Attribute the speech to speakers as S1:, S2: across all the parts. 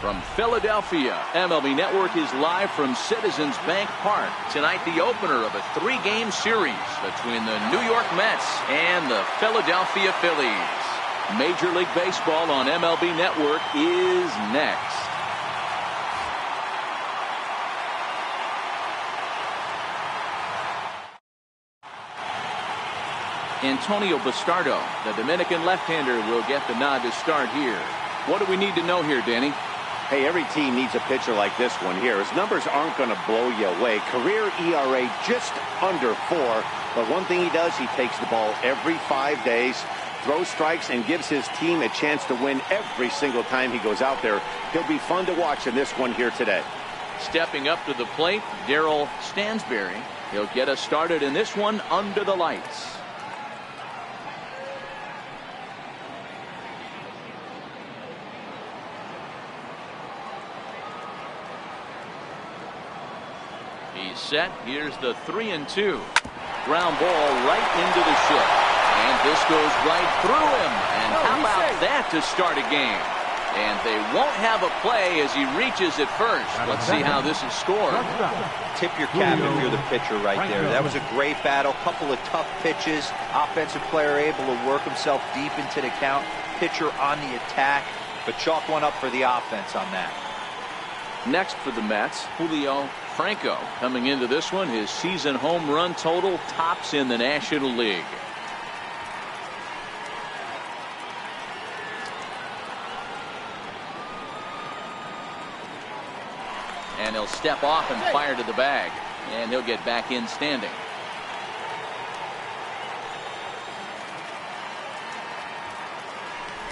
S1: From Philadelphia, MLB Network is live from Citizens Bank Park. Tonight, the opener of a 3-game series between the New York Mets and the Philadelphia Phillies. Major League Baseball on MLB Network is next. Antonio Bastardo, the Dominican left-hander, will get the nod to start here. What do we need to know here, Danny?
S2: Hey, every team needs a pitcher like this one here. His numbers aren't going to blow you away. Career ERA just under 4. But one thing he does, he takes the ball every 5 days, throws strikes, and gives his team a chance to win every single time he goes out there. He'll be fun to watch in this one here today.
S1: Stepping up to the plate, Darryl Stansberry. He'll get us started in this one under the lights. He's set. Here's the 3-2. Ground ball right into the ship. And this goes right through him. And how about that to start a game? And they won't have a play as he reaches at first. Let's see how this is scored.
S3: Tip your cap if you're the pitcher right there. That was a great battle. Couple of tough pitches. Offensive player able to work himself deep into the count. Pitcher on the attack. But chalk one up for the offense on that.
S1: Next for the Mets, Julio Franco. Coming into this one, his season home run total tops in the National League. And he'll step off and fire to the bag. And he'll get back in standing.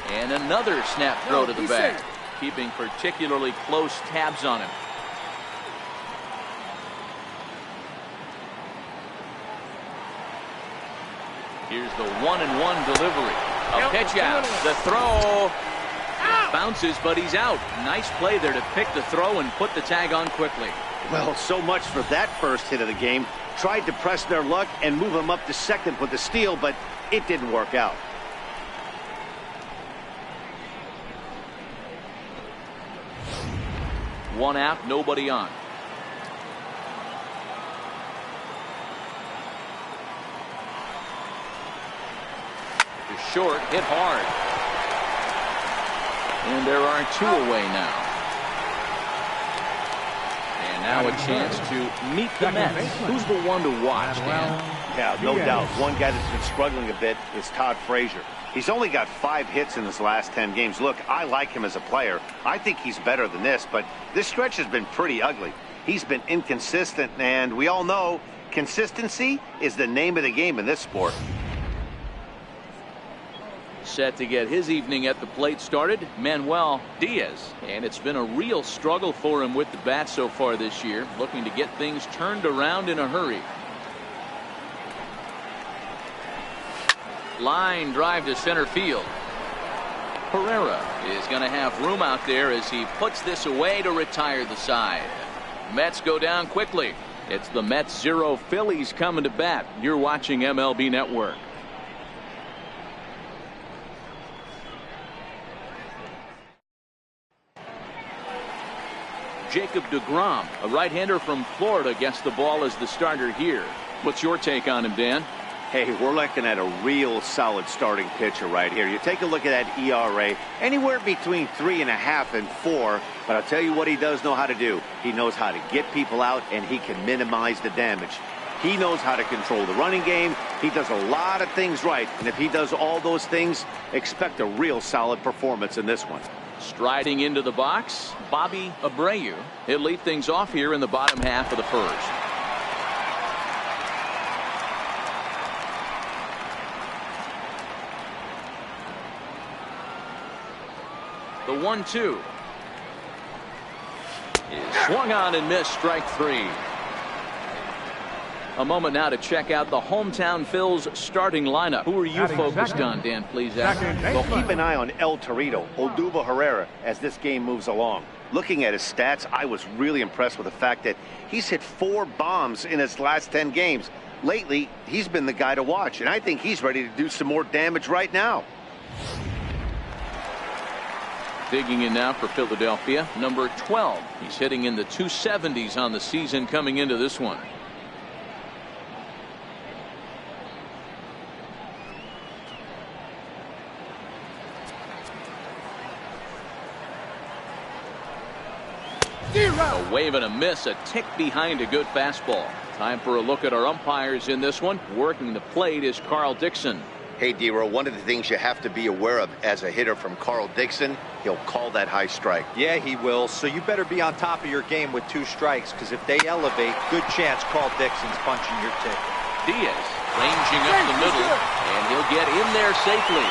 S1: And another snap throw to the bag. Keeping particularly close tabs on him. Here's the 1-1 delivery. A pitch out. The throw bounces, but he's out. Nice play there to pick the throw and put the tag on quickly.
S2: Well, so much for that first hit of the game. Tried to press their luck and move him up to second with the steal, but it didn't work out.
S1: One out, nobody on. The short hit hard. And there are 2 away now. And now a chance to meet the Mets. Who's the one to watch, Dan?
S2: Yeah, no doubt. One guy that's been struggling a bit is Todd Frazier. He's only got 5 hits in his last 10 games. Look, I like him as a player. I think he's better than this, but this stretch has been pretty ugly. He's been inconsistent, and we all know consistency is the name of the game in this sport.
S1: Set to get his evening at the plate started, Manuel Diaz. And it's been a real struggle for him with the bat so far this year, looking to get things turned around in a hurry. Line drive to center field. Herrera is going to have room out there as he puts this away to retire the side. Mets go down quickly. It's the Mets 0, Phillies coming to bat. You're watching MLB Network. Jacob deGrom, a right-hander from Florida, gets the ball as the starter here. What's your take on him, Dan?
S2: Hey, we're looking at a real solid starting pitcher right here. You take a look at that ERA, anywhere between 3.5 and 4. But I'll tell you what he does know how to do. He knows how to get people out, and he can minimize the damage. He knows how to control the running game. He does a lot of things right. And if he does all those things, expect a real solid performance in this one.
S1: Striding into the box, Bobby Abreu. He'll lead things off here in the bottom half of the first. The 1-2 is swung on and missed, strike 3. A moment now to check out the hometown Phils starting lineup. Who are you focused on, Dan, please?
S2: Well, keep an eye on El Torito, Odubel Herrera, as this game moves along. Looking at his stats, I was really impressed with the fact that he's hit 4 bombs in his last 10 games. Lately, he's been the guy to watch, and I think he's ready to do some more damage right now.
S1: Digging in now for Philadelphia, number 12. He's hitting in the 270s on the season coming into this one. A wave and a miss, a tick behind a good fastball. Time for a look at our umpires in this one. Working the plate is Carl Dixon.
S2: Hey, D-Row, one of the things you have to be aware of as a hitter from Carl Dixon, he'll call that high strike.
S3: Yeah, he will. So you better be on top of your game with 2 strikes, because if they elevate, good chance Carl Dixon's punching your ticket.
S1: Diaz ranging up the middle, and he'll get in there safely.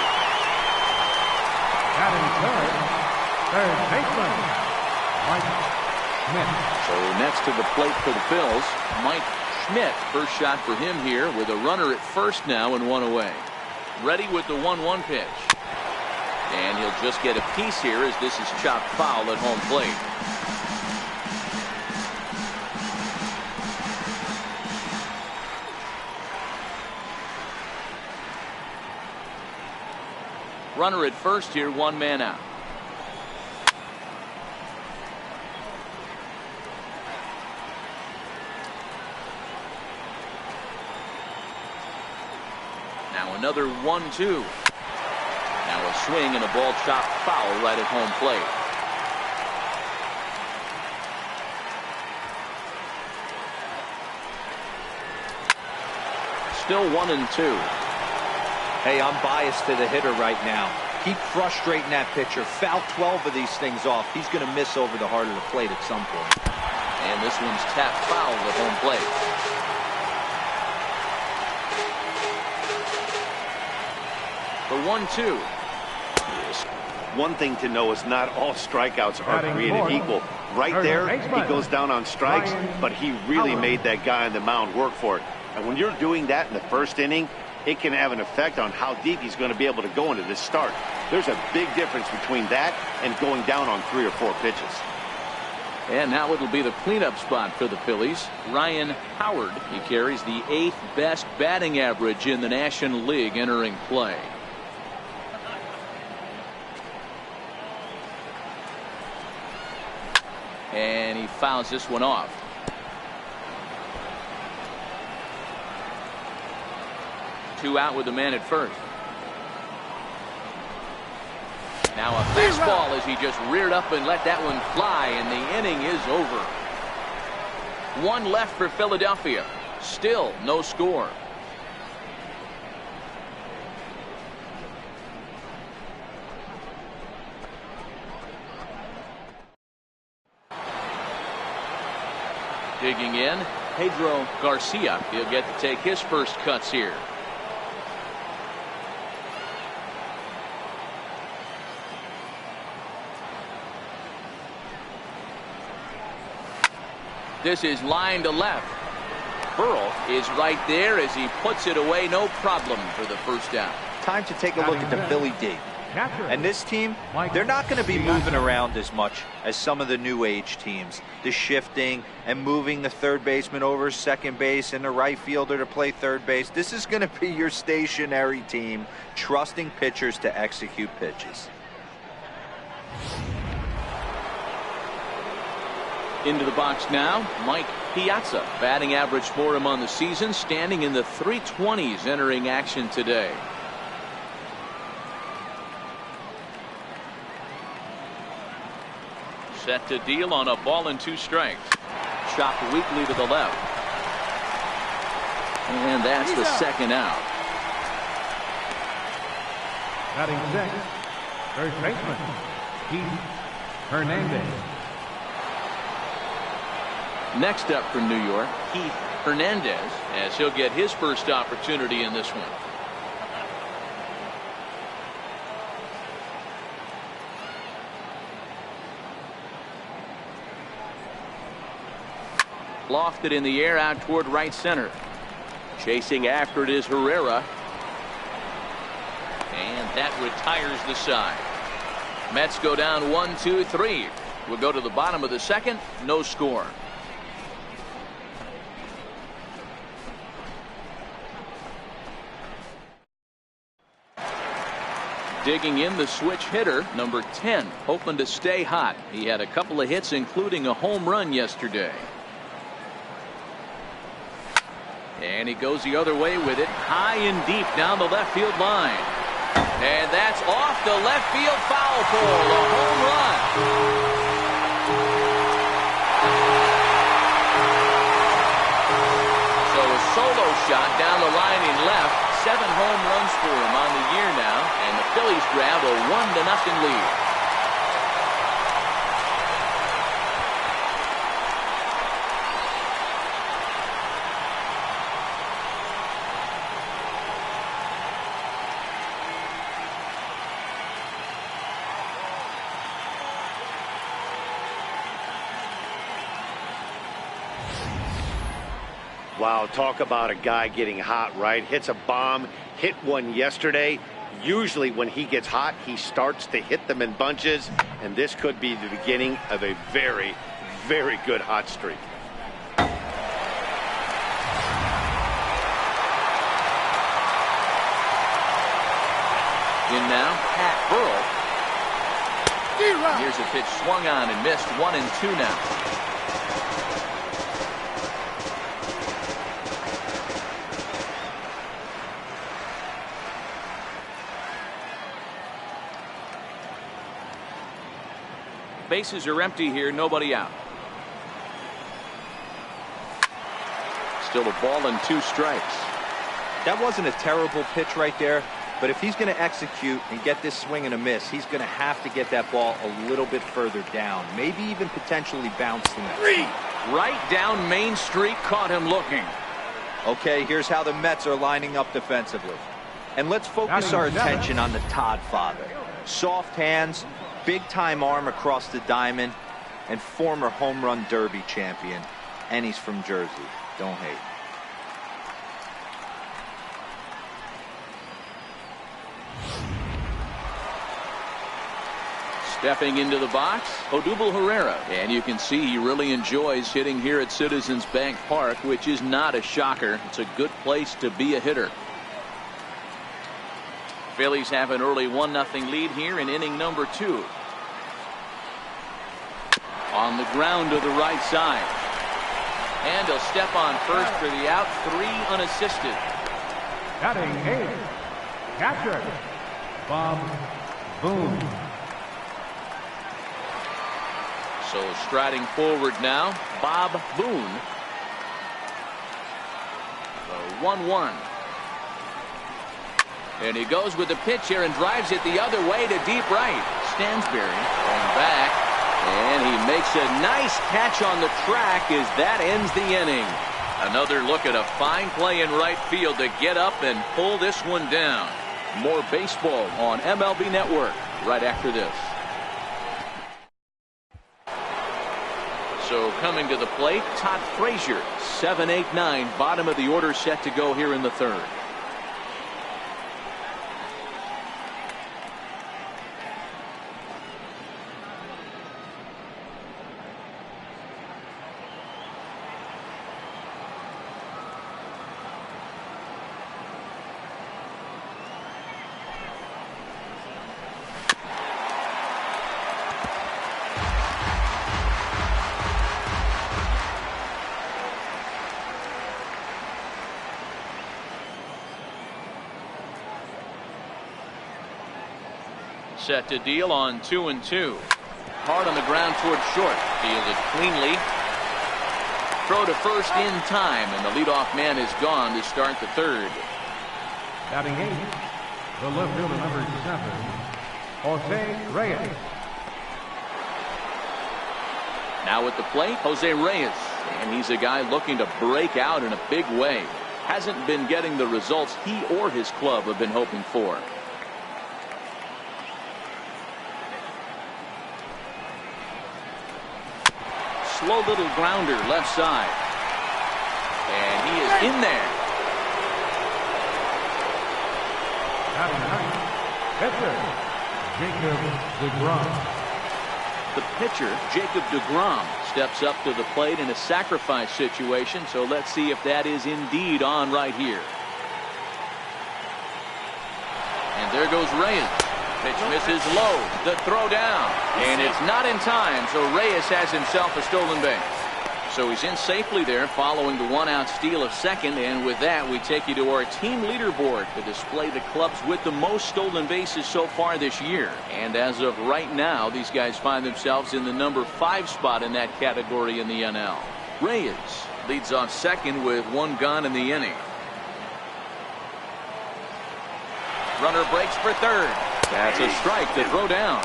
S4: Batting third baseman, Mike Schmidt.
S1: So next to the plate for the Phils, Mike Schmidt. First shot for him here with a runner at first now and 1 away. Ready with the 1-1 pitch. And he'll just get a piece here as this is chopped foul at home plate. Runner at first here, 1 man out. Now another 1-2. Now a swing and a ball chopped foul right at home plate. Still 1-2.
S3: Hey, I'm biased to the hitter right now. Keep frustrating that pitcher. Foul 12 of these things off. He's going to miss over the heart of the plate at some point.
S1: And this one's tapped foul at home plate. The 1-2.
S2: One thing to know is not all strikeouts are created equal. Right there, he goes down on strikes, but he really made that guy on the mound work for it. And when you're doing that in the first inning, it can have an effect on how deep he's going to be able to go into this start. There's a big difference between that and going down on 3 or 4 pitches.
S1: And now it'll be the cleanup spot for the Phillies. Ryan Howard, he carries the 8th best batting average in the National League entering play. And he fouls this one off. Two out with the man at first. Now a fastball as he just reared up and let that one fly, and the inning is over. 1 left for Philadelphia. Still no score. Digging in, Pedro Garcia. He'll get to take his first cuts here. This is line to left. Burrell is right there as he puts it away, no problem for the first down.
S3: Time to take a look at the Philly D. And this team, they're not going to be moving around as much as some of the new age teams. The shifting and moving the third baseman over second base and the right fielder to play third base. This is going to be your stationary team, trusting pitchers to execute pitches.
S1: Into the box now, Mike Piazza. Batting average for him on the season, standing in the 320s entering action today. Set to deal on a ball and 2 strikes. Chopped weakly to the left. And that's the second out.
S4: Batting 6th, first baseman, Keith Hernandez.
S1: Next up from New York, Keith Hernandez, as he'll get his first opportunity in this one. Lofted in the air out toward right center. Chasing after it is Herrera. And that retires the side. Mets go down 1-2-3. We'll go to the bottom of the second. No score. Digging in, the switch hitter, number 10, hoping to stay hot. He had a couple of hits, including a home run yesterday. And he goes the other way with it, high and deep down the left field line. And that's off the left field foul pole, a home run. So a solo shot down the line in left. 7 home runs for him on the year now, and the Phillies grab a 1-0 lead.
S2: Wow, talk about a guy getting hot, right? Hits a bomb, hit one yesterday. Usually when he gets hot, he starts to hit them in bunches, and this could be the beginning of a very, very good hot streak.
S1: In now, Pat Burrell. Here's a pitch swung on and missed. 1-2 now. Bases are empty here, nobody out. Still a ball and 2 strikes.
S3: That wasn't a terrible pitch right there, but if he's going to execute and get this swing and a miss, he's going to have to get that ball a little bit further down, maybe even potentially bounce the net.
S1: Right down Main Street, caught him looking.
S3: Okay, here's how the Mets are lining up defensively. And let's focus our attention on the Todd father. Soft hands, big-time arm across the diamond, and former home run derby champion. And he's from Jersey. Don't hate.
S1: Stepping into the box, Odubel Herrera. And you can see he really enjoys hitting here at Citizens Bank Park, which is not a shocker. It's a good place to be a hitter. Phillies have an early 1-0 lead here in inning number 2. On the ground to the right side. And he'll step on first for the out. 3 unassisted.
S4: Batting 8, catcher, Bob Boone.
S1: So striding forward now, Bob Boone. The 1-1. And he goes with the pitch here and drives it the other way to deep right. Stansberry going back, and he makes a nice catch on the track as that ends the inning. Another look at a fine play in right field to get up and pull this one down. More baseball on MLB Network right after this. So coming to the plate, Todd Frazier, 7, 8, 9, bottom of the order set to go here in the 3rd. Set to deal on 2-2. Hard on the ground toward short. Fielded cleanly. Throw to first in time, and the leadoff man is gone to start the 3rd.
S4: Batting 8, the left fielder number 7, Jose Reyes.
S1: Now at the plate, Jose Reyes. And he's a guy looking to break out in a big way. Hasn't been getting the results he or his club have been hoping for. Slow little grounder left side. And he is in there. The pitcher, Jacob deGrom, steps up to the plate in a sacrifice situation. So let's see if that is indeed on right here. And there goes Reyes. Pitch misses low. The throw down. And it's not in time, so Reyes has himself a stolen base. So he's in safely there following the one-out steal of second. And with that, we take you to our team leaderboard to display the clubs with the most stolen bases so far this year. And as of right now, these guys find themselves in the number 5 spot in that category in the NL. Reyes leads off second with 1 gone in the inning. Runner breaks for third. That's a strike to throw down.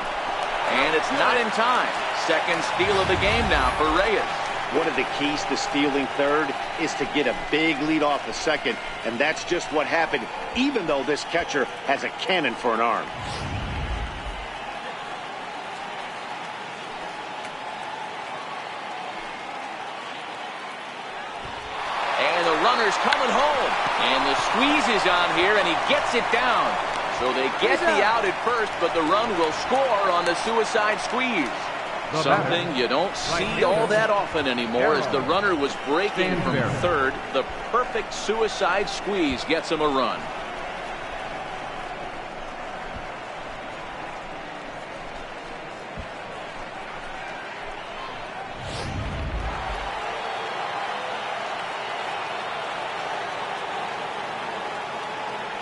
S1: And it's not in time. Second steal of the game now for Reyes.
S2: One of the keys to stealing third is to get a big lead off the second, and that's just what happened, even though this catcher has a cannon for an arm.
S1: And the runner's coming home. And the squeeze is on here, and he gets it down. So they get the out at first, but the run will score on the suicide squeeze. Something you don't see all that often anymore as the runner was breaking from third. The perfect suicide squeeze gets him a run.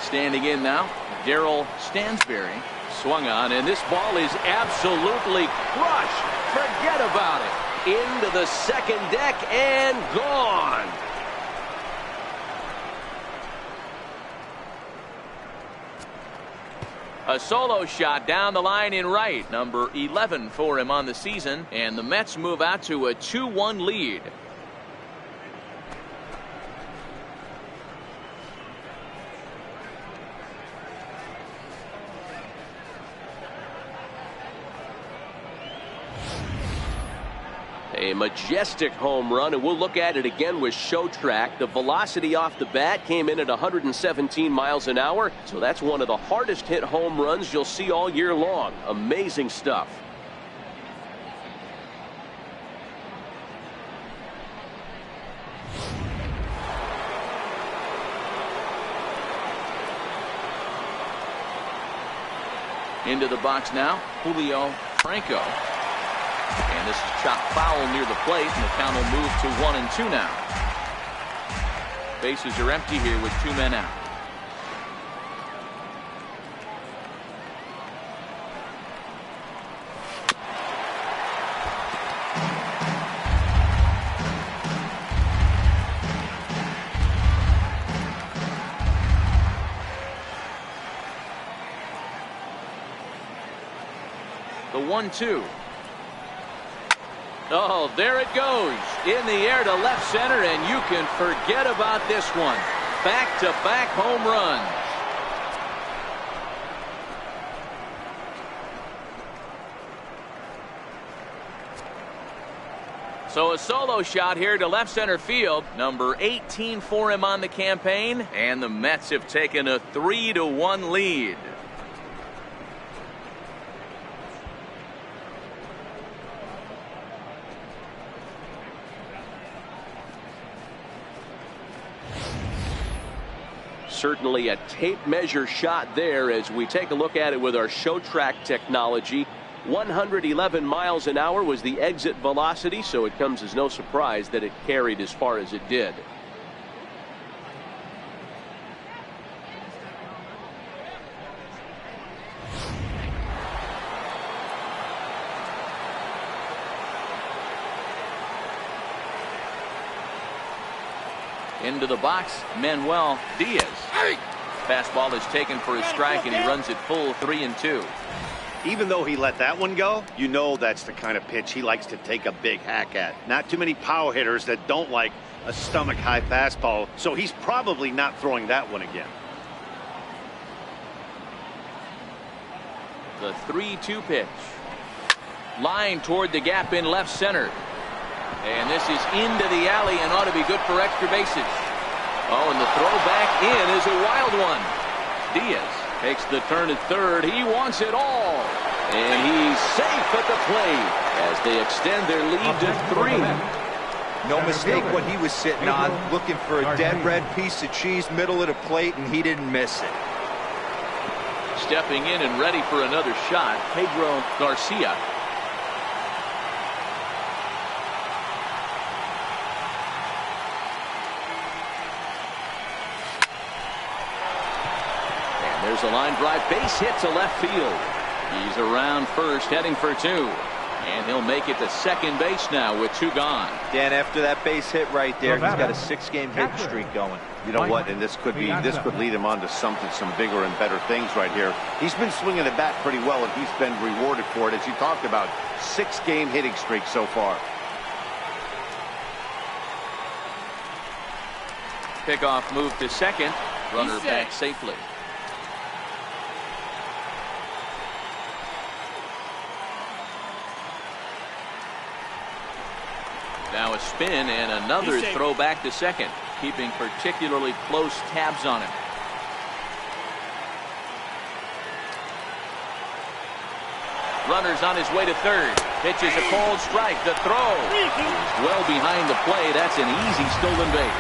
S1: Standing in now, Darryl Stansberry. Swung on, and this ball is absolutely crushed. Forget about it. Into the second deck and gone. A solo shot down the line in right. Number 11 for him on the season. And the Mets move out to a 2-1 lead. A majestic home run, and we'll look at it again with Show Track. The velocity off the bat came in at 117 miles an hour, so that's one of the hardest hit home runs you'll see all year long. Amazing stuff. Into the box now, Julio Franco. And this is chopped foul near the plate, and the count will move to 1-2 now. Bases are empty here with 2 men out. The 1-2. Oh, there it goes. In the air to left center, and you can forget about this one. Back-to-back home runs. So a solo shot here to left center field. Number 18 for him on the campaign, and the Mets have taken a 3-1 lead. Certainly a tape measure shot there as we take a look at it with our Show Track technology. 111 miles an hour was the exit velocity, so it comes as no surprise that it carried as far as it did. Into the box, Manuel Diaz. Fastball is taken for a strike, and he runs it full 3-2.
S2: Even though he let that one go, you know that's the kind of pitch he likes to take a big hack at. Not too many power hitters that don't like a stomach-high fastball, so he's probably not throwing that one again.
S1: The 3-2 pitch. Line toward the gap in left center. And this is into the alley and ought to be good for extra bases. Oh, and the throw back in is a wild one. Diaz takes the turn at third. He wants it all. And he's safe at the plate as they extend their lead to 3.
S3: No mistake what he was sitting on, looking for a dead red piece of cheese middle of the plate, and he didn't miss it.
S1: Stepping in and ready for another shot, Pedro Garcia. And there's a line drive, base hit to left field. He's around first, heading for two. And he'll make it to second base now with two gone.
S3: Dan, after that base hit right there, he's got a 6-game hit streak going.
S2: You know what? And this could lead him on to some bigger and better things right here. He's been swinging the bat pretty well, and he's been rewarded for it, as you talked about. 6-game hitting streak so far.
S1: Pickoff move to second. Runner back safely. Now a spin and another throw back to second, keeping particularly close tabs on him. Runner's on his way to third. Pitches a cold strike. The throw is well behind the play. That's an easy stolen base.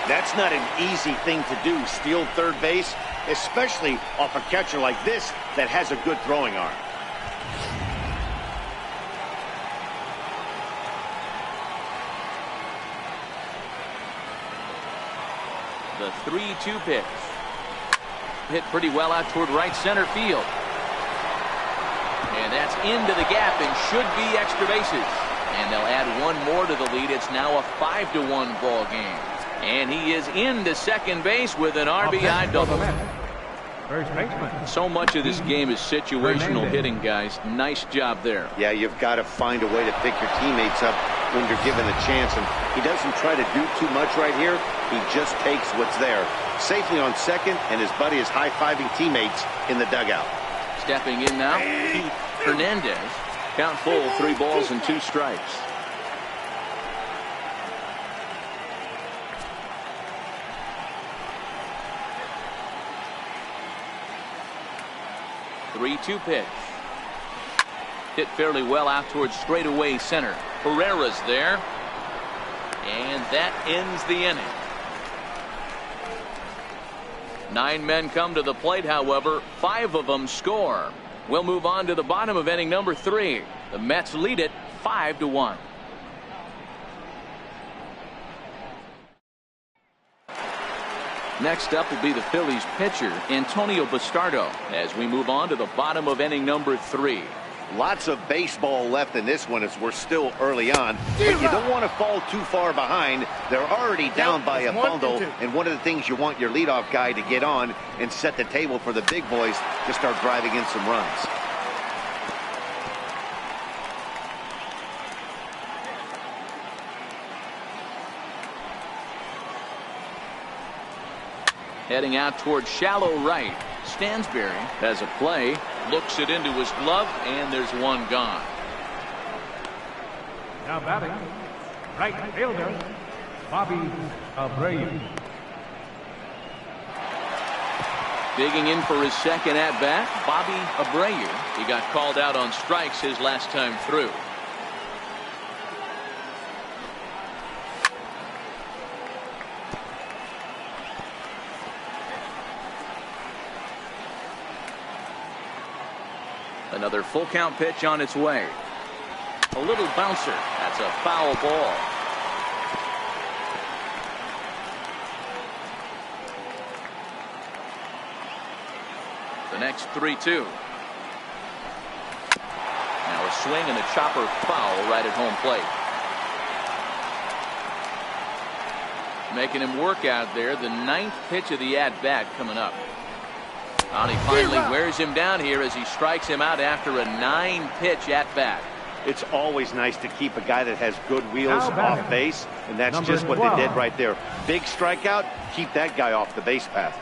S2: That's not an easy thing to do, steal third base, especially off a catcher like this that has a good throwing arm.
S1: The 3-2 pitch. Hit pretty well out toward right center field. And that's into the gap and should be extra bases. And they'll add one more to the lead. It's now a 5-1 ball game. And he is into second base with an RBI double.
S4: First baseman.
S1: So much of this game is situational hitting, guys. Nice job there.
S2: Yeah, you've got to find a way to pick your teammates up when you're given the chance. And he doesn't try to do too much right here. He just takes what's there. Safely on second, and his buddy is high-fiving teammates in the dugout.
S1: Stepping in now, Pete Hernandez. Count full, 3 balls and 2 strikes. The 3-2 pitch. Hit fairly well out towards straightaway center. Herrera's there. And that ends the inning. 9 men come to the plate, however, 5 of them score. We'll move on to the bottom of inning number 3. The Mets lead it 5-1. Next up will be the Phillies pitcher, Antonio Bastardo, as we move on to the bottom of inning number 3.
S2: Lots of baseball left in this one as we're still early on. But you don't want to fall too far behind. They're already down by a bundle. And one of the things you want your leadoff guy to get on and set the table for the big boys to start driving in some runs.
S1: Heading out towards shallow right. Stansberry has a play, looks it into his glove, and there's one gone.
S4: Now batting, right fielder, Bobby Abreu.
S1: Digging in for his second at-bat, Bobby Abreu. He got called out on strikes his last time through. Another full count pitch on its way. A little bouncer. That's a foul ball. The next 3-2. Now a swing and a chopper foul right at home plate. Making him work out there. The 9th pitch of the at-bat coming up. And he finally wears him down here as he strikes him out after a 9-pitch at-bat.
S2: It's always nice to keep a guy that has good wheels off base, and that's just what they did right there. Big strikeout, keep that guy off the base path.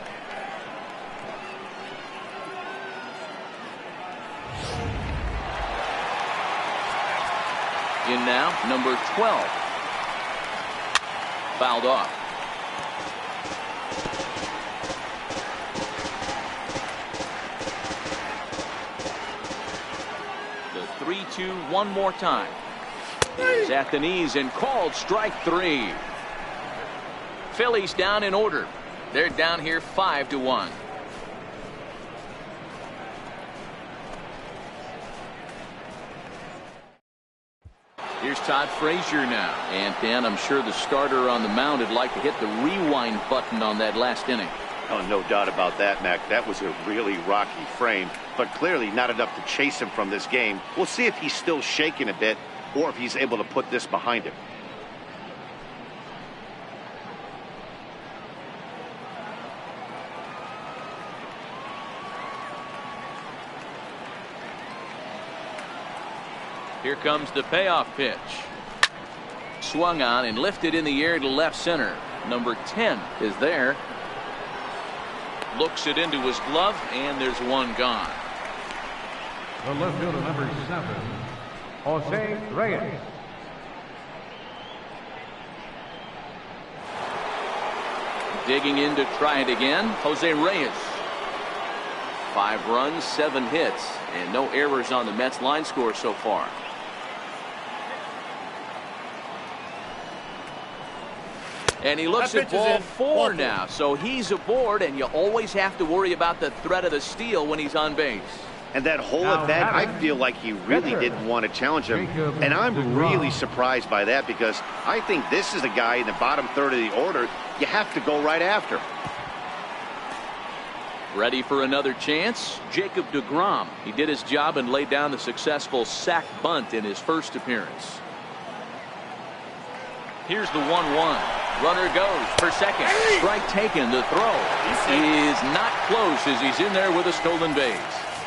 S1: In now, number 12. Fouled off. The 3-2 one more time. He's at the knees and called strike 3. Phillies down in order. They're down here 5-1. Here's Todd Frazier now. And Dan, I'm sure the starter on the mound would like to hit the rewind button on that last inning.
S2: Oh, no doubt about that, Mac. That was a really rocky frame, but clearly not enough to chase him from this game. We'll see if he's still shaking a bit or if he's able to put this behind him.
S1: Here comes the payoff pitch. Swung on and lifted in the air to left center. Number 10 is there. Looks it into his glove, and there's one gone.
S4: The left fielder, number 7, Jose Reyes.
S1: Digging in to try it again, Jose Reyes. 5 runs, 7 hits, and no errors on the Mets line score so far. And he looks at ball 4 now, so he's aboard, and you always have to worry about the threat of the steal when he's on base.
S2: And that whole at bat, I feel like he really didn't want to challenge him. And I'm really surprised by that, because I think this is a guy in the bottom third of the order you have to go right after.
S1: Ready for another chance? Jacob deGrom. He did his job and laid down the successful sac bunt in his first appearance. Here's the 1-1. Runner goes for second. Strike taken. The throw is not close as he's in there with a stolen base.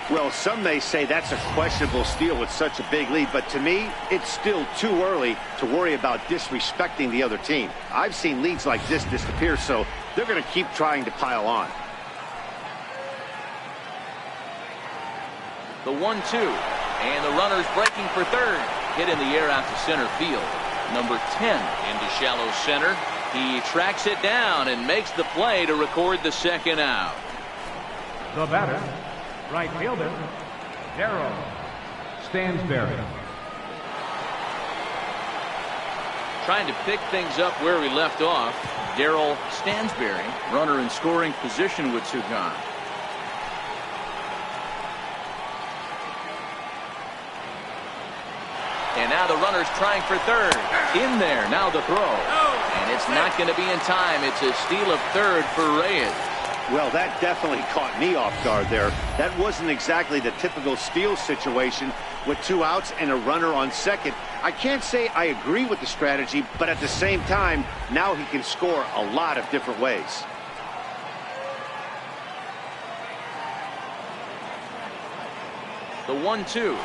S2: Well, some may say that's a questionable steal with such a big lead, but to me, it's still too early to worry about disrespecting the other team. I've seen leads like this disappear, so they're going to keep trying to pile on.
S1: The 1-2, and the runner's breaking for third. Hit in the air out to center field. Number 10 into shallow center. He tracks it down and makes the play to record the second out.
S4: The batter, right fielder, Darrell Stansberry.
S1: Trying to pick things up where we left off. Darrell Stansberry, runner in scoring position with 2 gone. And now the runner's trying for third. In there, now the throw. And it's not going to be in time. It's a steal of third for Reyes.
S2: Well, that definitely caught me off guard there. That wasn't exactly the typical steal situation with 2 outs and a runner on second. I can't say I agree with the strategy, but at the same time, now he can score a lot of different ways.
S1: The 1-2.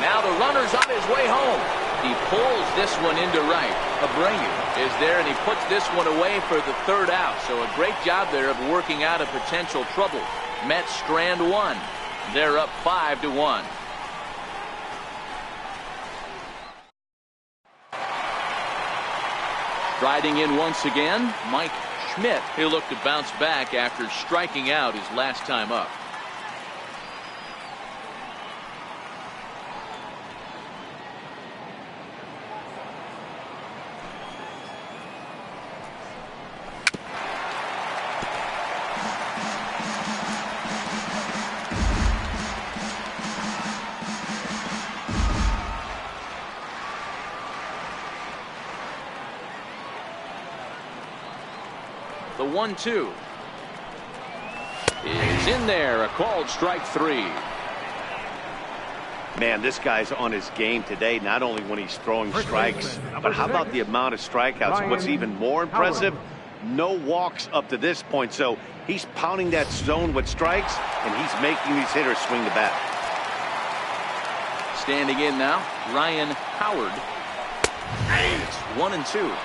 S1: Now the runner's on his way home. He pulls this one into right. Abreu is there, and he puts this one away for the third out. So a great job there of working out a potential trouble. Mets strand 1. They're up 5-1. Striding in once again, Mike Schmidt. He'll look to bounce back after striking out his last time up. The 1-2 is in there. A called strike 3.
S2: Man, this guy's on his game today, not only when he's throwing strikes, but how about the amount of strikeouts? What's even more impressive, no walks up to this point. So he's pounding that zone with strikes, and he's making these hitters swing the bat.
S1: Standing in now, Ryan Howard. It's 1-2.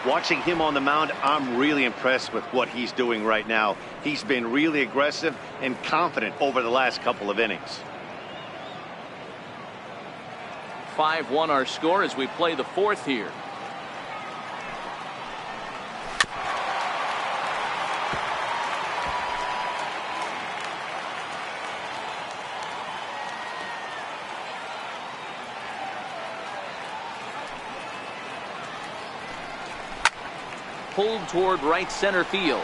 S2: Watching him on the mound, I'm really impressed with what he's doing right now. He's been really aggressive and confident over the last couple of innings.
S1: 5-1 our score as we play the 4th here. Pulled toward right center field.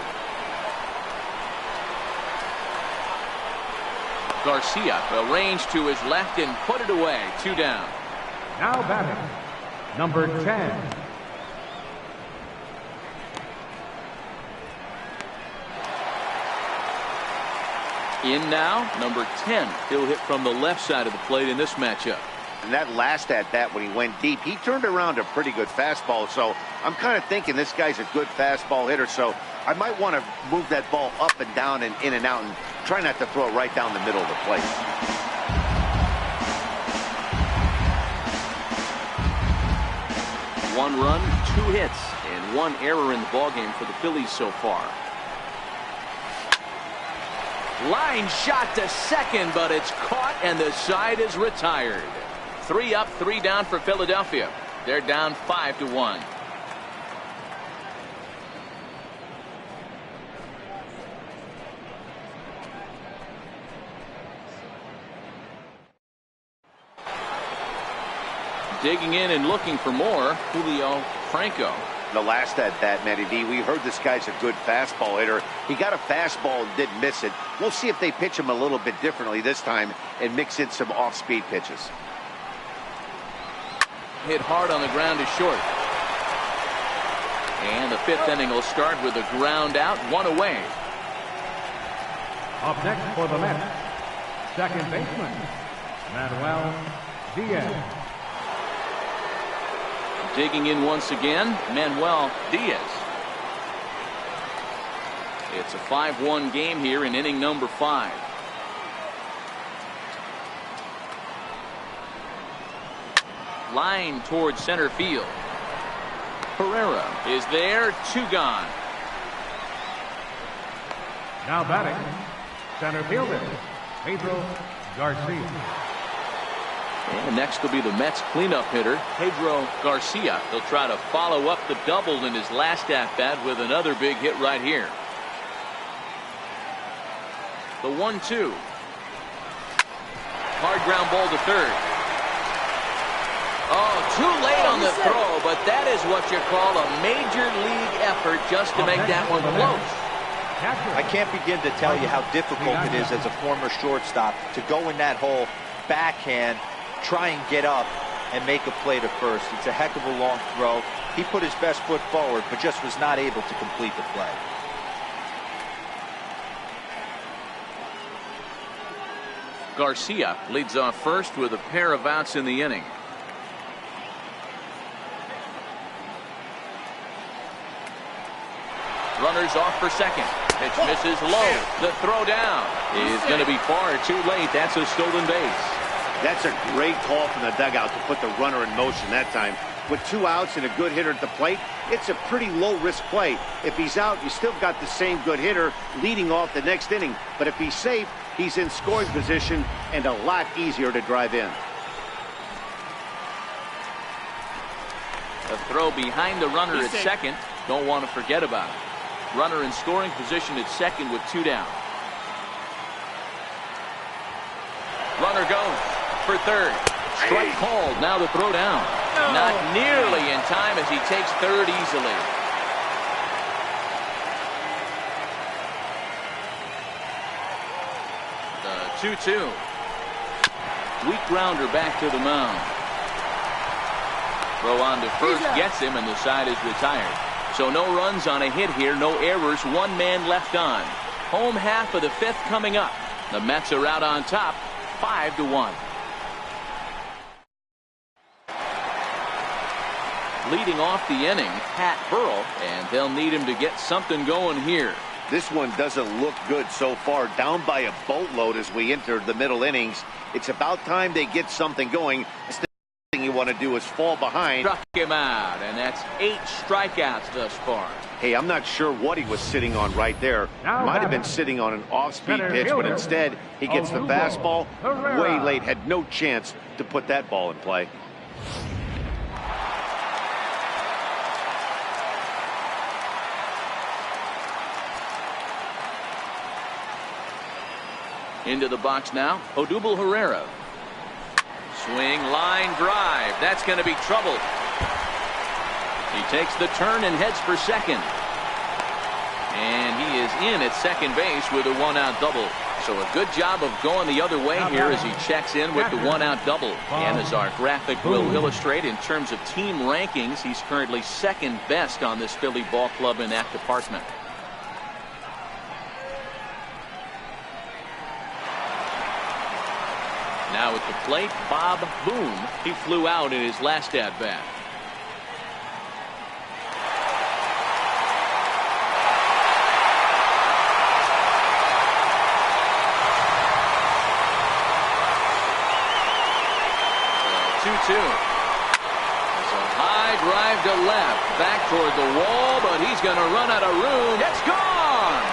S1: Garcia arranged to his left and put it away. 2 down.
S4: Now batting, number 10.
S1: In now, number 10. He'll hit from the left side of the plate in this matchup.
S2: And that last at-bat when he went deep, he turned around a pretty good fastball. So I'm kind of thinking this guy's a good fastball hitter. So I might want to move that ball up and down and in and out and try not to throw it right down the middle of the plate.
S1: One run, 2 hits, and 1 error in the ballgame for the Phillies so far. Line shot to second, but it's caught, and the side is retired. 3 up, 3 down for Philadelphia. They're down 5-1. Digging in and looking for more, Julio Franco.
S2: The last at-bat, Matty V, we heard this guy's a good fastball hitter. He got a fastball and didn't miss it. We'll see if they pitch him a little bit differently this time and mix in some off-speed pitches.
S1: Hit hard on the ground to short. And the 5th inning will start with a ground out, 1 away.
S4: Up next for the Mets, second baseman, Manuel Diaz.
S1: Digging in once again, Manuel Diaz. It's a 5-1 game here in inning number 5. Line towards center field. Herrera is there, 2 gone.
S4: Now batting, center fielder, Pedro Garcia.
S1: And next will be the Mets cleanup hitter, Pedro Garcia. He'll try to follow up the double in his last at-bat with another big hit right here. The 1-2. Hard ground ball to third. Oh, too late on the throw, but that is what you call a major league effort just to make that one close.
S3: I can't begin to tell you how difficult it is as a former shortstop to go in that hole, backhand, try and get up and make a play to first. It's a heck of a long throw. He put his best foot forward, but just was not able to complete the play.
S1: Garcia leads off first with a pair of outs in the inning. Runners off for second. Pitch misses low. The throw down is going to be far too late. That's a stolen base.
S2: That's a great call from the dugout to put the runner in motion that time. With 2 outs and a good hitter at the plate, it's a pretty low-risk play. If he's out, you still got the same good hitter leading off the next inning. But if he's safe, he's in scoring position and a lot easier to drive in.
S1: A throw behind the runner at second. Don't want to forget about it. Runner in scoring position at second with 2 down. Runner goes for third. Strike called. Now the throw down. Not nearly in time as he takes third easily. The 2-2. Weak grounder back to the mound. Throw on to first gets him, and the side is retired. So no runs on a hit here, no errors, 1 man left on. Home half of the 5th coming up. The Mets are out on top, 5-1. Leading off the inning, Pat Burrell, and they'll need him to get something going here.
S2: This one doesn't look good so far. Down by a boatload as we enter the middle innings. It's about time they get something going. The thing you want to do is fall behind.
S1: Struck him out, and that's 8 strikeouts thus far.
S2: Hey, I'm not sure what he was sitting on right there. Might have been sitting on an off-speed pitch, but instead he gets the fastball way late. Had no chance to put that ball in play.
S1: Into the box now, Odubel Herrera. Swing, line drive. That's going to be trouble. He takes the turn and heads for second. And he is in at second base with a 1-out double. So a good job of going the other way here as he checks in with the one-out double. And as our graphic will illustrate, in terms of team rankings, he's currently second best on this Philly ball club in that department. Now at the plate, Bob Boone. He flew out in his last at-bat. There's a high drive to left, back toward the wall, but he's going to run out of room. It's gone.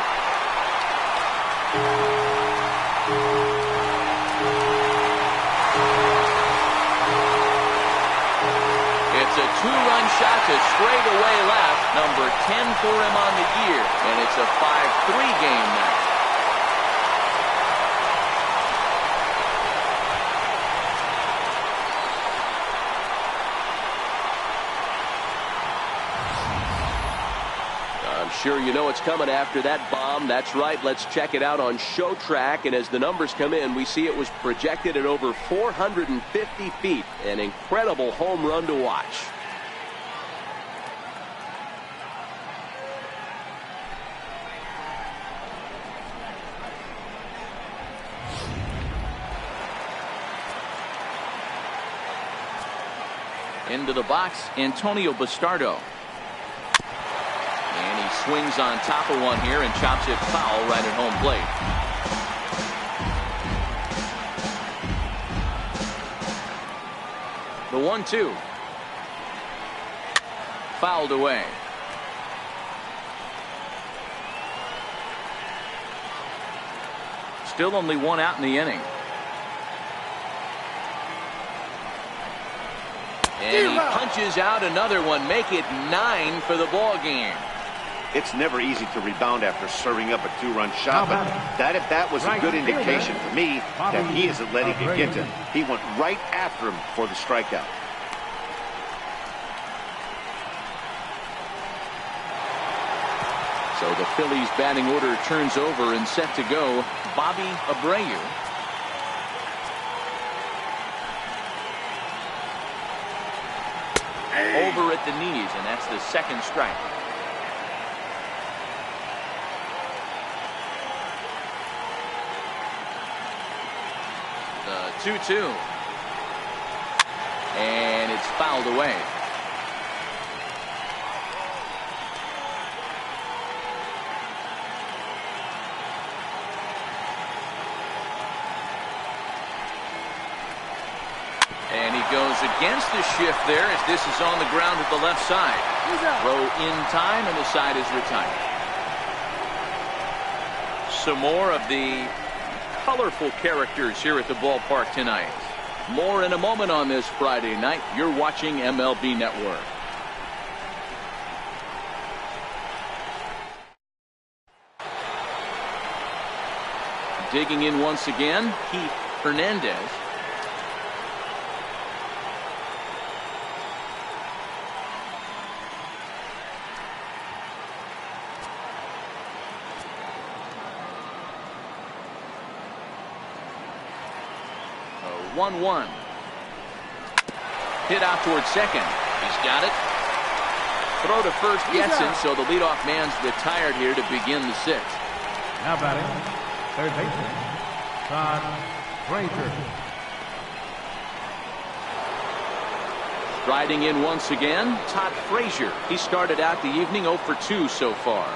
S1: It's a two-run shot to straightaway left, number 10 for him on the year, and it's a 5-3 game now.
S5: Sure, you know what's coming after that bomb. That's right. Let's check it out on Show Track. And as the numbers come in, we see it was projected at over 450 feet. An incredible home run to watch.
S1: Into the box, Antonio Bastardo. And he swings on top of one here and chops it foul right at home plate. The 1-2. Fouled away. Still only one out in the inning. And he punches out another one, make it 9 for the ball game.
S2: It's never easy to rebound after serving up a two-run shot, but that was a good indication for me that he isn't letting it get to him. He went right after him for the strikeout.
S1: So the Phillies batting order turns over and set to go. Bobby Abreu. Over at the knees, and that's the second strike. The 2-2. And it's fouled away. And he goes against the shift there as this is on the ground at the left side. Throw in time and the side is retired. Some more of the colorful characters here at the ballpark tonight. More in a moment on this Friday night. You're watching MLB Network. Digging in once again, Keith Hernandez. A 1-1. Hit out towards second. He's got it. Throw to first gets him, so the leadoff man's retired here to begin the sixth.
S4: Now batting, third baseman, Todd Frazier.
S1: Striding in once again, Todd Frazier. He started out the evening 0 for 2 so far.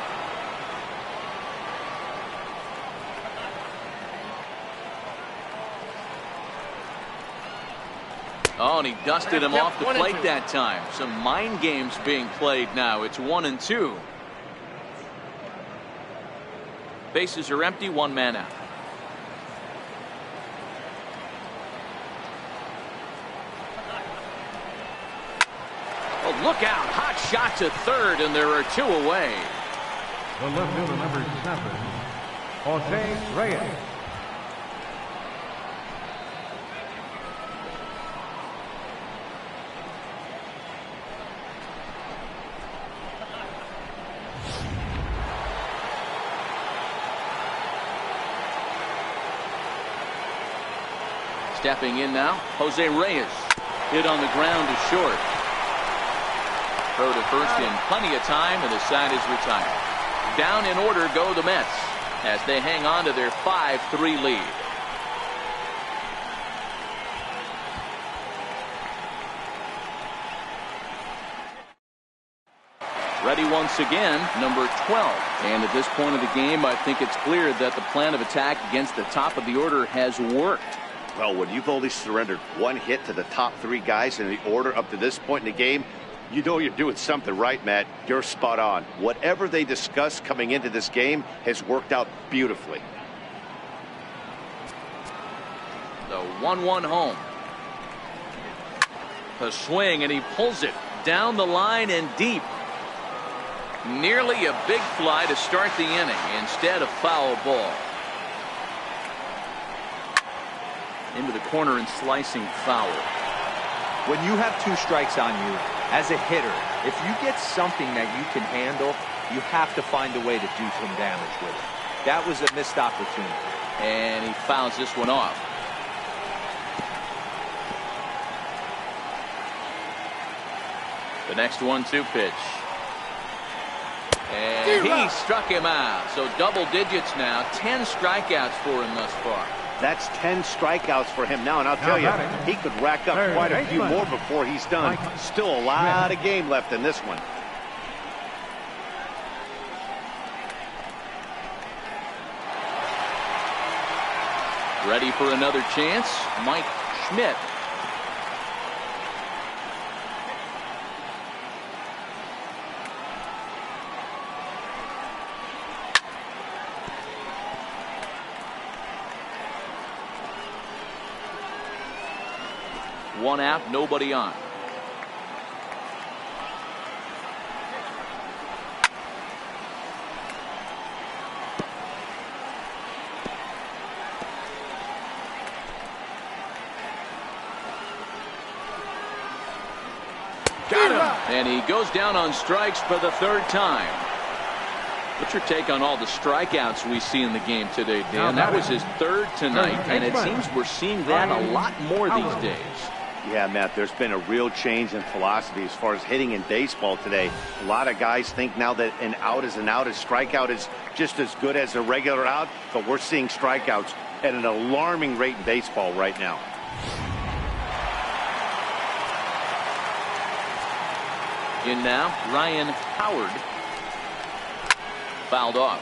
S1: Oh, and he dusted him off the plate that time. Some mind games being played now. It's 1-2. Bases are empty, one man out. Oh, look out. Hot shot to third, and there are two away.
S4: The left fielder, number 7, Jose Reyes.
S1: Stepping in now, Jose Reyes. Hit on the ground to short. Throw to first in plenty of time, and the side is retired. Down in order go the Mets as they hang on to their 5-3 lead. Ready once again, number 12. And at this point of the game, I think it's clear that the plan of attack against the top of the order has worked.
S2: Well, when you've only surrendered one hit to the top three guys in the order up to this point in the game, you know you're doing something right, Matt. You're spot on. Whatever they discussed coming into this game has worked out beautifully.
S1: The 1-1 home. The swing, and he pulls it down the line and deep. Nearly a big fly to start the inning. Instead, a foul ball. Into the corner and slicing foul.
S3: When you have 2 strikes on you, as a hitter, if you get something that you can handle, you have to find a way to do some damage with it. That was a missed opportunity.
S1: And he fouls this one off. The next 1-2 pitch. And he struck him out. So double digits now. 10 strikeouts for him thus far.
S2: That's 10 strikeouts for him now, and I'll tell you, he could rack up quite a few more before he's done. Still a lot of game left in this one.
S1: Ready for another chance, Mike Schmidt. One out, nobody on. Got him! And he goes down on strikes for the 3rd time. What's your take on all the strikeouts we see in the game today, Dan? That was his 3rd tonight, and it seems we're seeing that a lot more these days.
S2: Yeah, Matt, there's been a real change in philosophy as far as hitting in baseball today. A lot of guys think now that an out is an out, a strikeout is just as good as a regular out, but we're seeing strikeouts at an alarming rate in baseball right now.
S1: In now, Ryan Howard. Fouled off.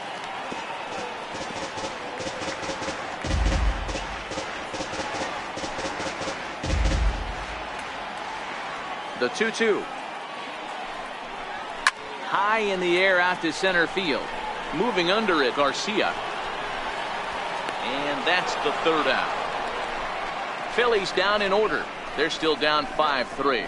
S1: The 2-2. High in the air out to center field. Moving under it, Garcia. And that's the 3rd out. Phillies down in order. They're still down 5-3.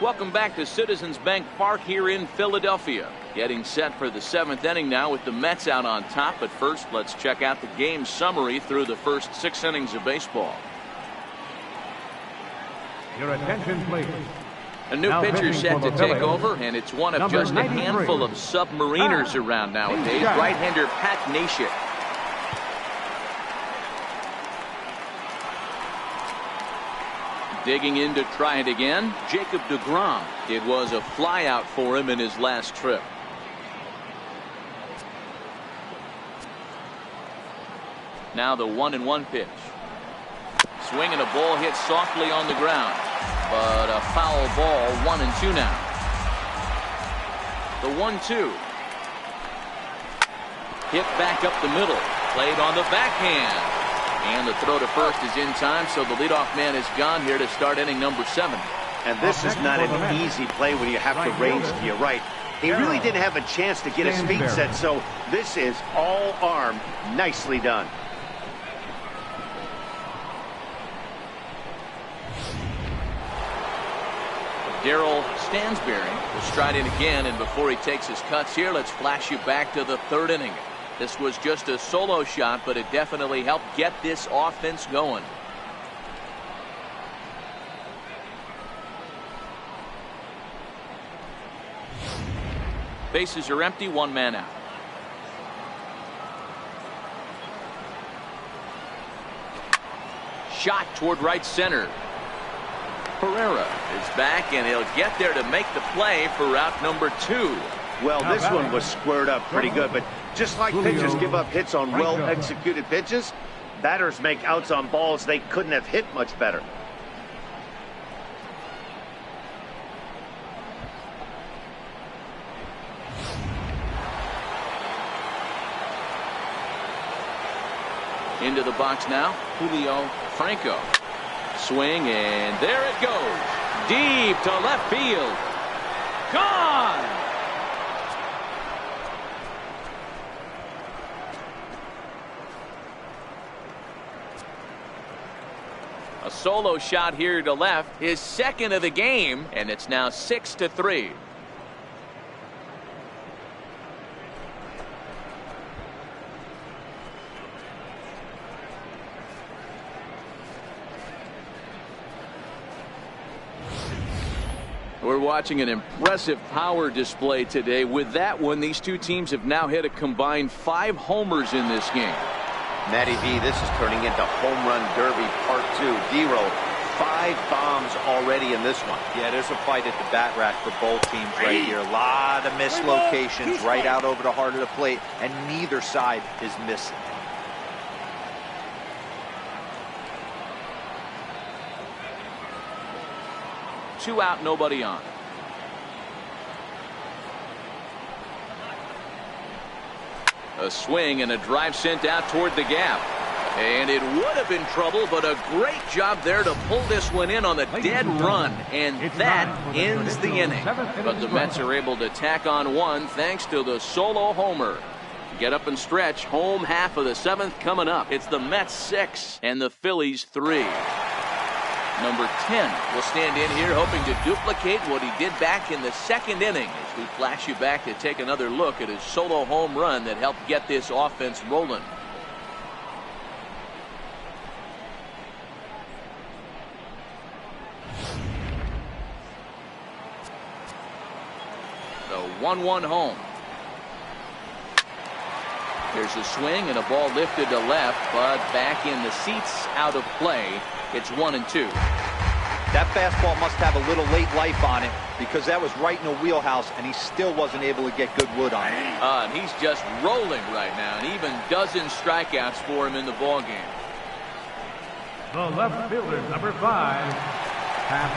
S1: Welcome back to Citizens Bank Park here in Philadelphia. Getting set for the 7th inning now with the Mets out on top. But first, let's check out the game summary through the first 6 innings of baseball.
S4: Your attention, please.
S1: A new pitcher set to take over, and it's one of just a handful of submariners around nowadays. Right-hander Pat Neshek. Digging in to try it again, Jacob deGrom. It was a flyout for him in his last trip. Now the 1-1 pitch. Swing and a ball hit softly on the ground. But a foul ball, 1-2 now. The 1-2. Hit back up the middle. Played on the backhand. And the throw to first is in time, so the leadoff man is gone here to start inning number 7.
S2: And this is not an easy play when you have to range to your right. He really didn't have a chance to get his feet set, so this is all arm. Nicely done.
S1: Darryl Stansberry will stride in again, and before he takes his cuts here, let's flash you back to the 3rd inning. This was just a solo shot, but it definitely helped get this offense going. Bases are empty, one man out. Shot toward right center. Herrera is back, and he'll get there to make the play for out number 2.
S2: Well, this one was squared up pretty good, but just like pitchers give up hits on well-executed pitches, batters make outs on balls they couldn't have hit much better.
S1: Into the box now, Julio Franco. Swing, and there it goes. Deep to left field. Gone! A solo shot here to left, his second of the game, and it's now 6-3. We're watching an impressive power display today. With that one, these two teams have now hit a combined 5 homers in this game.
S2: Matty V, this is turning into home run derby part 2. D-Roll, 5 bombs already in this one.
S3: Yeah, there's a fight at the bat rack for both teams right here. A lot of mislocations right out over the heart of the plate, and neither side is missing.
S1: Two out, nobody on. A swing and a drive sent out toward the gap. And it would have been trouble, but a great job there to pull this one in on the dead run. And that ends the inning. But the Mets are able to tack on one thanks to the solo homer. Get up and stretch. Home half of the 7th coming up. It's the Mets 6 and the Phillies 3. Number 10 will stand in here hoping to duplicate what he did back in the 2nd inning as we flash you back to take another look at his solo home run that helped get this offense rolling. The 1-1 home. There's a swing and a ball lifted to left, but back in the seats, out of play. It's 1-2.
S3: That fastball must have a little late life on it because that was right in the wheelhouse, and he still wasn't able to get good wood on it.
S1: And he's just rolling right now, and even dozen strikeouts for him in the ballgame.
S4: The left fielder, number 5, Pat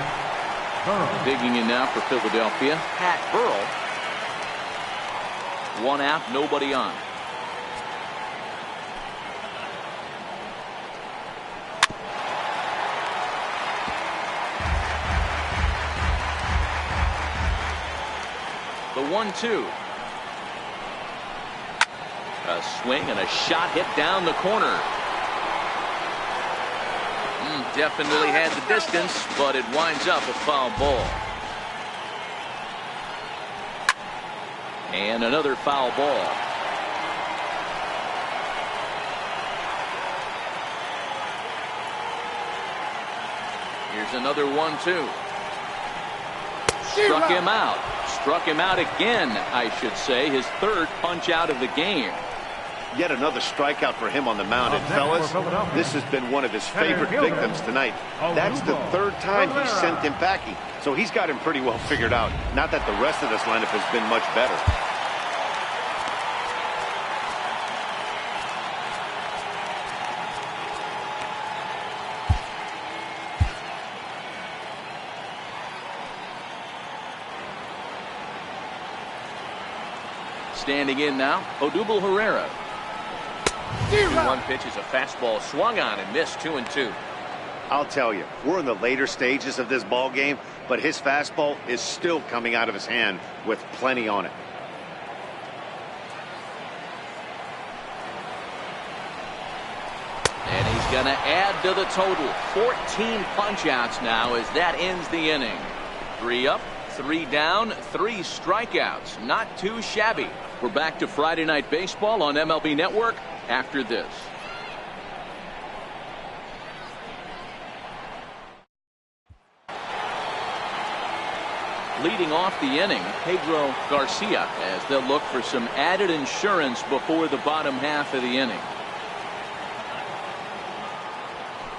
S4: Burrell.
S1: Digging in now for Philadelphia, Pat Burrell. 1 out, nobody on. The 1-2. A swing and a shot hit down the corner. Definitely had the distance, but it winds up a foul ball. And another foul ball. Here's another 1-2. Struck him out. Struck him out again, I should say. His 3rd punch out of the game.
S2: Yet another strikeout for him on the mound. And fellas, this has been one of his favorite victims tonight. That's the 3rd time he sent him packing. So he's got him pretty well figured out. Not that the rest of this lineup has been much better.
S1: Standing in now, Odubel Herrera. 1 pitch is a fastball swung on and missed. 2-2.
S2: I'll tell you, we're in the later stages of this ball game, but his fastball is still coming out of his hand with plenty on it.
S1: And he's going to add to the total. 14 punch-outs now as that ends the inning. 3 up, 3 down, 3 strikeouts. Not too shabby. We're back to Friday Night Baseball on MLB Network after this. Leading off the inning, Pedro Garcia, as they'll look for some added insurance before the bottom half of the inning.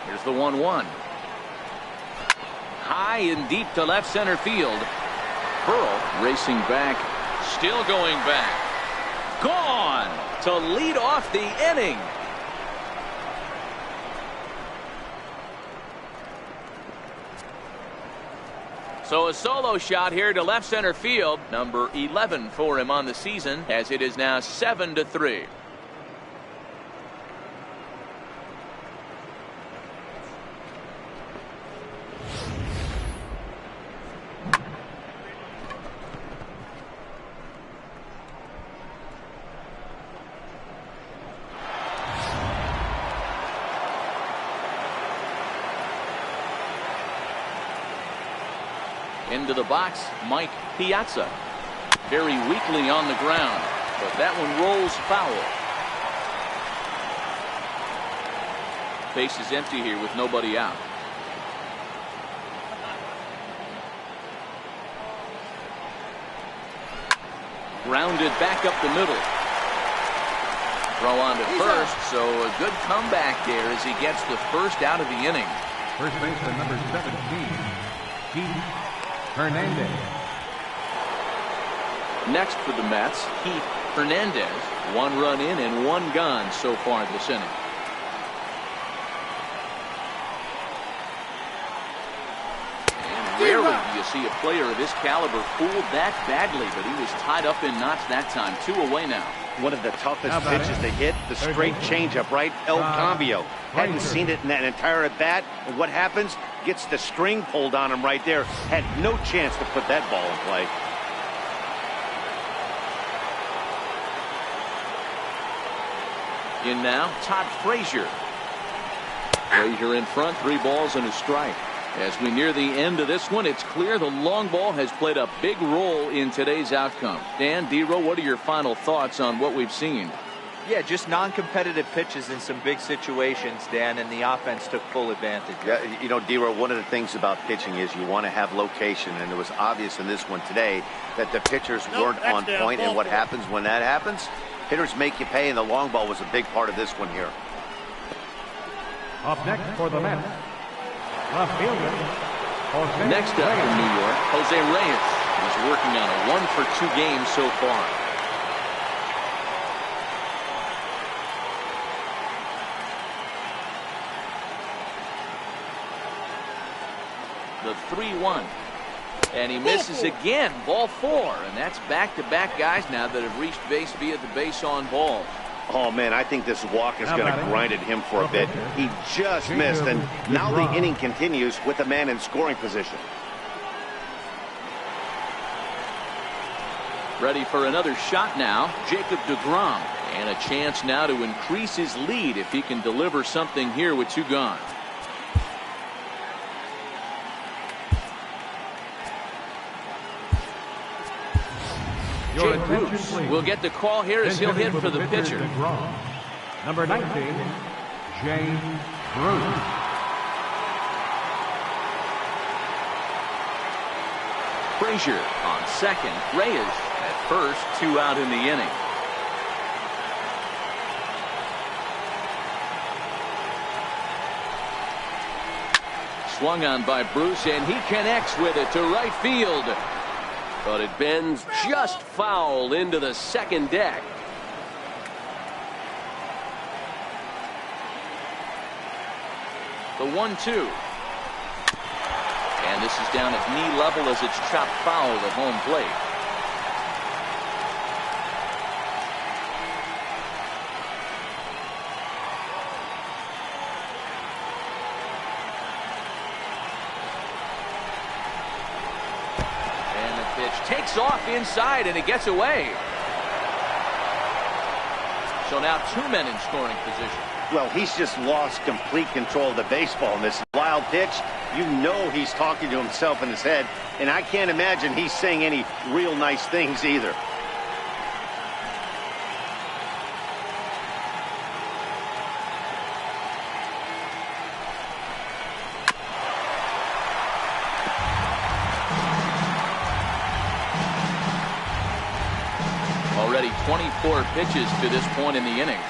S1: Here's the 1-1. High and deep to left center field. Burrow racing back, still going back. Gone to lead off the inning. So a solo shot here to left center field, number 11 for him on the season, as it is now 7-3. Into the box, Mike Piazza. Very weakly on the ground, but that one rolls foul. Base is empty here with nobody out. Grounded back up the middle. Throw on to first, so a good comeback there as he gets the first out of the inning.
S4: First baseman number 17, Keith Hernandez.
S1: Next for the Mets, Keith Hernandez. 1 run in and 1 gone so far this inning. And rarely do you see a player of this caliber fooled that badly, but he was tied up in knots that time. 2 away now.
S2: One of the toughest pitches to hit, the straight changeup, right? El Cambio. Hadn't seen it in that entire at bat. And what happens? Gets the string pulled on him right there. Had no chance to put that ball in play.
S1: In now, Todd Frazier. Frazier in front, 3 balls and a strike. As we near the end of this one, it's clear the long ball has played a big role in today's outcome. Dan, D-Row, what are your final thoughts on what we've seen?
S3: Yeah, just non-competitive pitches in some big situations, Dan, and the offense took full advantage.
S2: Yeah, you know, D-Row, one of the things about pitching is you want to have location, and it was obvious in this one today that the pitchers weren't on point, and what happens when that happens? Hitters make you pay, and the long ball was a big part of this one here.
S4: Up next for the Mets, left fielder, Jose
S1: Next up
S4: Reyes.
S1: from New York, Jose Reyes. He's working on a 1-for-2 game so far. The 3-1. And he misses again. Ball 4. And that's back-to-back guys now that have reached base via the base on ball.
S2: Oh, man, I think this walk is going to grind at him for a bit. He just missed, and now the inning continues with a man in scoring position.
S1: Ready for another shot now, Jacob deGrom. And a chance now to increase his lead if he can deliver something here with 2 gone. Jay Bruce will get the call here as he'll hit for the pitcher.
S4: Number 19, Jay Bruce.
S1: Frazier on second. Reyes at first. 2 out in the inning. Swung on by Bruce, and he connects with it to right field. But it bends just foul into the second deck. The 1-2. And this is down at knee level as it's chopped foul at home plate. Takes off inside, and it gets away. So now 2 men in scoring position.
S2: Well, he's just lost complete control of the baseball in this wild pitch. You know he's talking to himself in his head, and I can't imagine he's saying any real nice things either.
S1: 24 pitches to this point in the inning.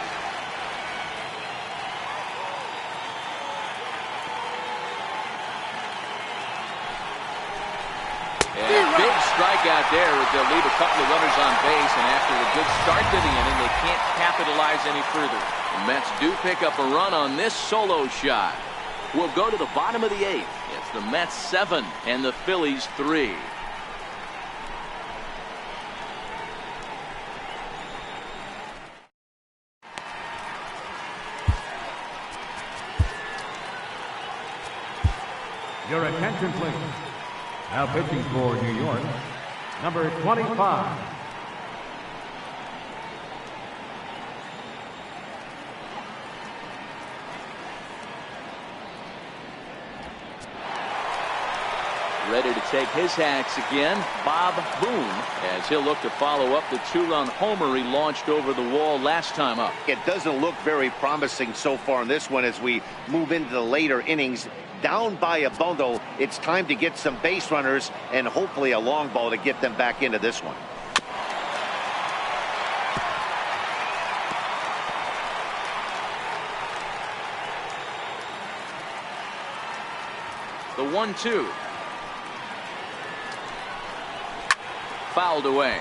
S1: And big strikeout there as they'll leave a couple of runners on base, and after a good start to the inning, they can't capitalize any further. The Mets do pick up a run on this solo shot. We'll go to the bottom of the 8th. It's the Mets 7 and the Phillies 3.
S4: Your attention, please. Now pitching for New York, number 25.
S1: Ready to take his hacks again, Bob Boone, as he'll look to follow up the 2-run homer he launched over the wall last time up.
S2: It doesn't look very promising so far in this one as we move into the later innings. Down by a bundle, it's time to get some base runners and hopefully a long ball to get them back into this one.
S1: The 1-2. Fouled away.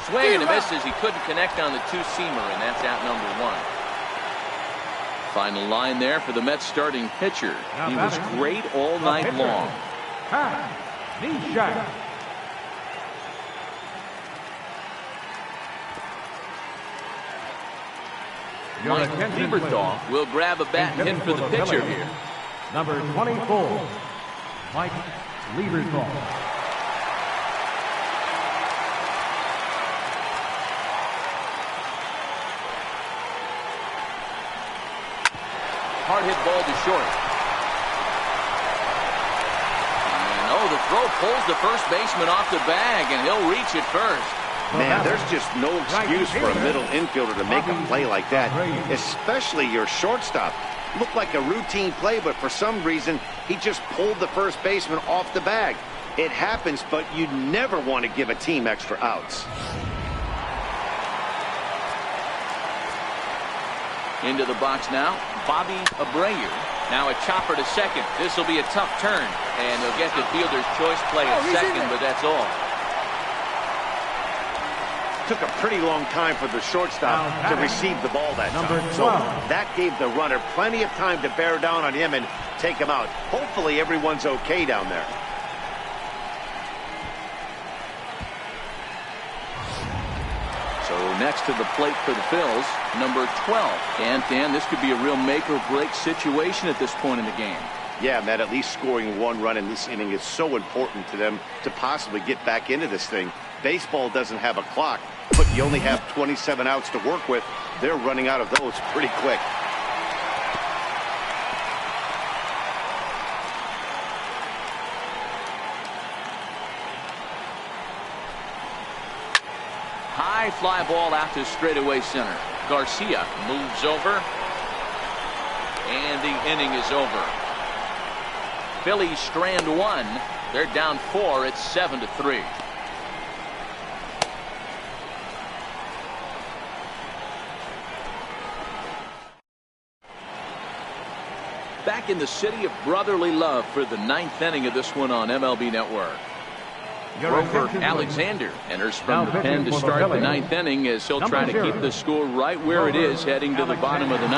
S1: Swing and a miss as he couldn't connect on the two-seamer, and that's out number 1. Final line there for the Mets starting pitcher. He was great all night long. Mike Lieberthal will grab a bat and hit for the pitcher here.
S4: Number 24, Mike Lieberthal.
S1: Hard hit ball to short. And the throw pulls the first baseman off the bag, and he'll reach it first.
S2: Man, there's just no excuse for a middle infielder to make a play like that, especially your shortstop. Looked like a routine play, but for some reason, he just pulled the first baseman off the bag. It happens, but you never want to give a team extra outs.
S1: Into the box now, Bobby Abreu. Now a chopper to second. This will be a tough turn, and they'll get the fielder's choice play at second, but that's all.
S2: Took a pretty long time for the shortstop to receive the ball that time. So that gave the runner plenty of time to bear down on him and take him out. Hopefully everyone's okay down there.
S1: So next to the plate for the Phils, number 12. And Dan, this could be a real make or break situation at this point in the game.
S2: Yeah, Matt, at least scoring one run in this inning is so important to them to possibly get back into this thing. Baseball doesn't have a clock, but you only have 27 outs to work with. They're running out of those pretty quick.
S1: High fly ball out to straightaway center. Garcia moves over, and the inning is over. Phillies strand 1. They're down 4. It's 7-3. Back in the city of brotherly love for the 9th inning of this one on MLB Network. Grover Alexander enters from the pen to start the 9th inning as he'll try to keep the score right where it is heading to the bottom of the 9th.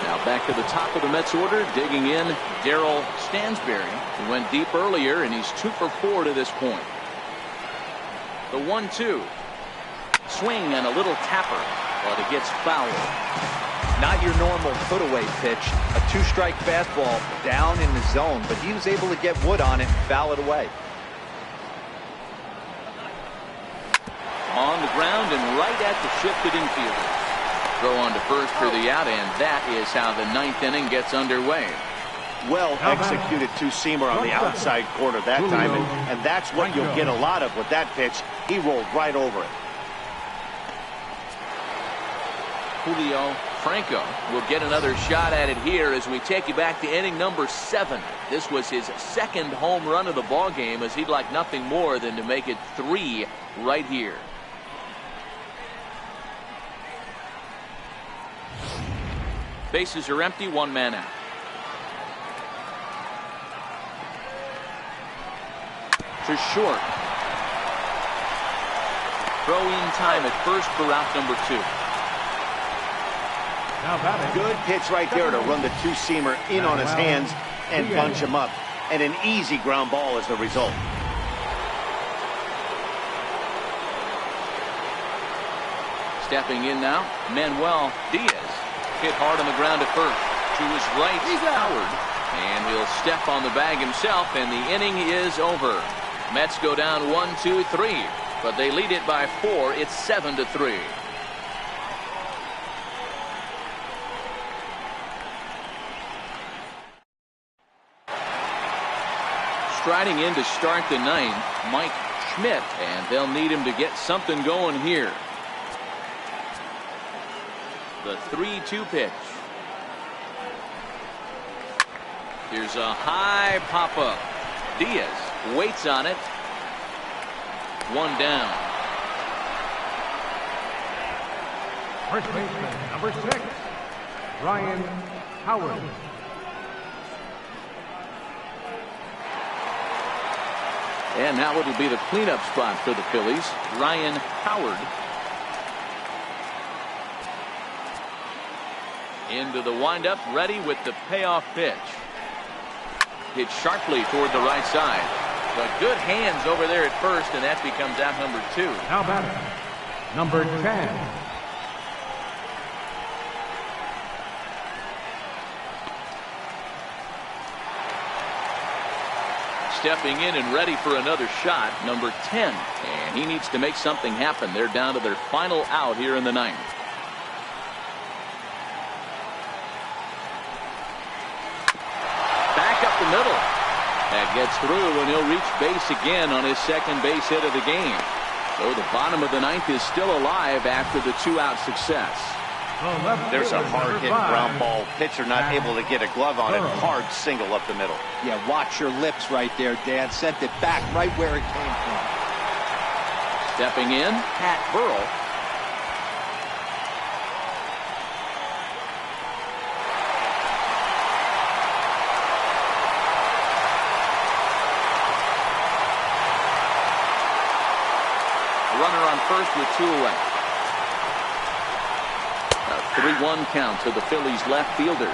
S1: Now back to the top of the Mets order, digging in, Darryl Stansberry, who went deep earlier, and he's 2 for 4 to this point. The 1-2. Swing and a little tapper, but it gets fouled.
S3: Not your normal put-away pitch. A 2-strike fastball down in the zone, but he was able to get wood on it and foul it away.
S1: On the ground and right at the shifted infielder. Throw on to first for the out, and that is how the 9th inning gets underway.
S2: well-executed two-seamer on the outside corner that time, and that's what you'll get a lot of with that pitch. He rolled right over it.
S1: Julio Franco will get another shot at it here as we take you back to inning number 7. This was his second home run of the ball game, as he'd like nothing more than to make it 3 right here. Bases are empty, 1 man out. To short. Throw-in time at first for out number 2.
S2: Good pitch right there to run the two-seamer in on his hands and bunch him up. And an easy ground ball as the result.
S1: Stepping in now, Manuel Diaz. Hit hard on the ground at first. To his right, Howard. And he'll step on the bag himself, and the inning is over. Mets go down 1-2-3, but they lead it by 4. It's 7-3. Striding in to start the 9th, Mike Schmidt, and they'll need him to get something going here. The 3-2 pitch. Here's a high pop-up. Diaz waits on it. 1 down.
S4: First baseman, number 6, Ryan Howard.
S1: And now it'll be the cleanup spot for the Phillies. Ryan Howard. Into the windup, ready with the payoff pitch. Hit sharply toward the right side. But good hands over there at first, and that becomes out number 2.
S4: Now batting, number 10.
S1: Stepping in and ready for another shot, number 10. And he needs to make something happen. They're down to their final out here in the 9th. Back up the middle. That gets through, and he'll reach base again on his second base hit of the game. So the bottom of the 9th is still alive after the 2-out success.
S2: There's a hard-hit ground ball. Pitcher not able to get a glove on it. Hard single up the middle.
S3: Yeah, watch your lips right there, Dan. Sent it back right where it came from.
S1: Stepping in, Pat Burrell. Runner on first with 2 away. A 3-1 count to the Phillies left fielder.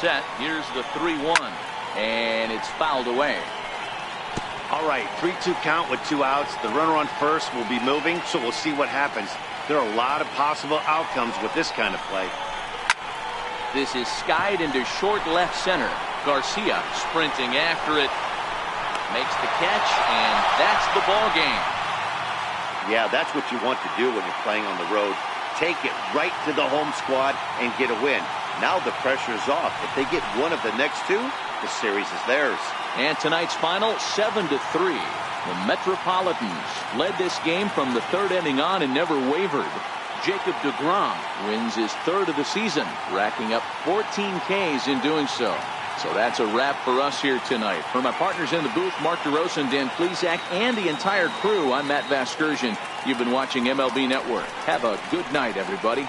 S1: Set. Here's the 3-1, and it's fouled away.
S2: All right, 3-2 count with 2 outs. The runner on first will be moving, so we'll see what happens. There are a lot of possible outcomes with this kind of play.
S1: This is skied into short left center. Garcia sprinting after it. Makes the catch, and that's the ball game.
S2: Yeah, that's what you want to do when you're playing on the road. Take it right to the home squad and get a win. Now the pressure is off. If they get one of the next 2, the series is theirs.
S1: And tonight's final, 7-3. The Metropolitans led this game from the 3rd inning on and never wavered. Jacob deGrom wins his 3rd of the season, racking up 14 Ks in doing so. So that's a wrap for us here tonight. For my partners in the booth, Mark DeRosa and Dan Plesac, and the entire crew, I'm Matt Vasgersian. You've been watching MLB Network. Have a good night, everybody.